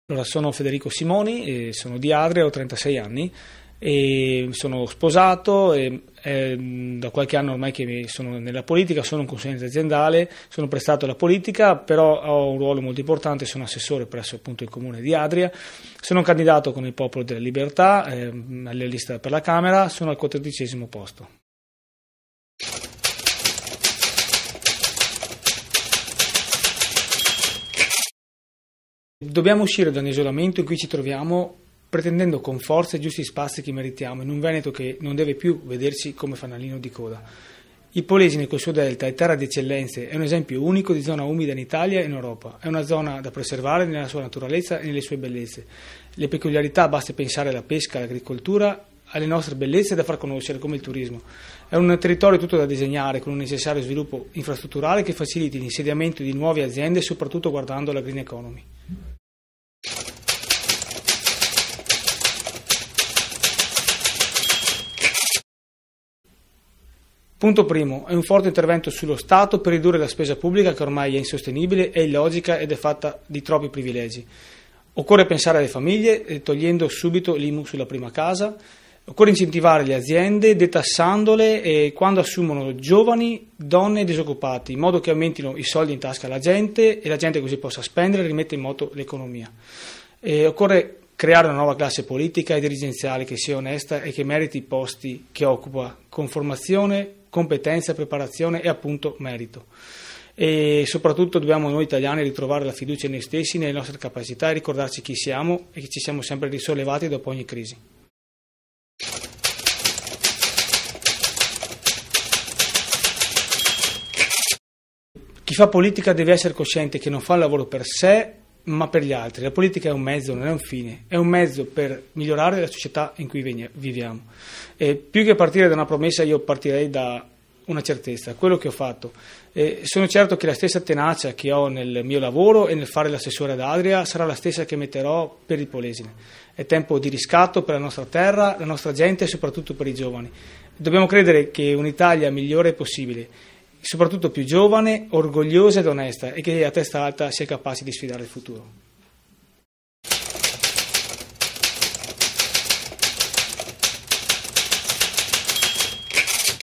Allora, sono Federico Simoni, sono di Adria, ho 36 anni e sono sposato e da qualche anno ormai che sono nella politica, sono un consulente aziendale, sono prestato alla politica, però ho un ruolo molto importante, sono assessore presso appunto il comune di Adria, sono candidato con il Popolo della Libertà alla lista per la Camera, sono al 14° posto. Dobbiamo uscire da un isolamento in cui ci troviamo pretendendo con forza i giusti spazi che meritiamo in un Veneto che non deve più vederci come fanalino di coda. Il Polesine col suo delta è terra di eccellenze, è un esempio unico di zona umida in Italia e in Europa, è una zona da preservare nella sua naturalezza e nelle sue bellezze. Le peculiarità, basti pensare alla pesca, all'agricoltura, alle nostre bellezze da far conoscere come il turismo. È un territorio tutto da disegnare con un necessario sviluppo infrastrutturale che faciliti l'insediamento di nuove aziende soprattutto guardando la green economy. Punto primo, è un forte intervento sullo Stato per ridurre la spesa pubblica che ormai è insostenibile, è illogica ed è fatta di troppi privilegi. Occorre pensare alle famiglie togliendo subito l'IMU sulla prima casa, occorre incentivare le aziende detassandole e quando assumono giovani, donne e disoccupati, in modo che aumentino i soldi in tasca alla gente e la gente così possa spendere e rimette in moto l'economia. Occorre creare una nuova classe politica e dirigenziale che sia onesta e che meriti i posti che occupa con formazione, competenza, preparazione e appunto merito. E soprattutto dobbiamo noi italiani ritrovare la fiducia in noi stessi, nelle nostre capacità e ricordarci chi siamo e che ci siamo sempre risollevati dopo ogni crisi. Chi fa politica deve essere cosciente che non fa il lavoro per sé ma per gli altri. La politica è un mezzo, non è un fine, è un mezzo per migliorare la società in cui viviamo. Più che partire da una promessa io partirei da una certezza, quello che ho fatto. Sono certo che la stessa tenacia che ho nel mio lavoro e nel fare l'assessore ad Adria sarà la stessa che metterò per il Polesine. È tempo di riscatto per la nostra terra, la nostra gente e soprattutto per i giovani. Dobbiamo credere che un'Italia migliore è possibile, soprattutto più giovane, orgogliosa ed onesta e che a testa alta sia capace di sfidare il futuro.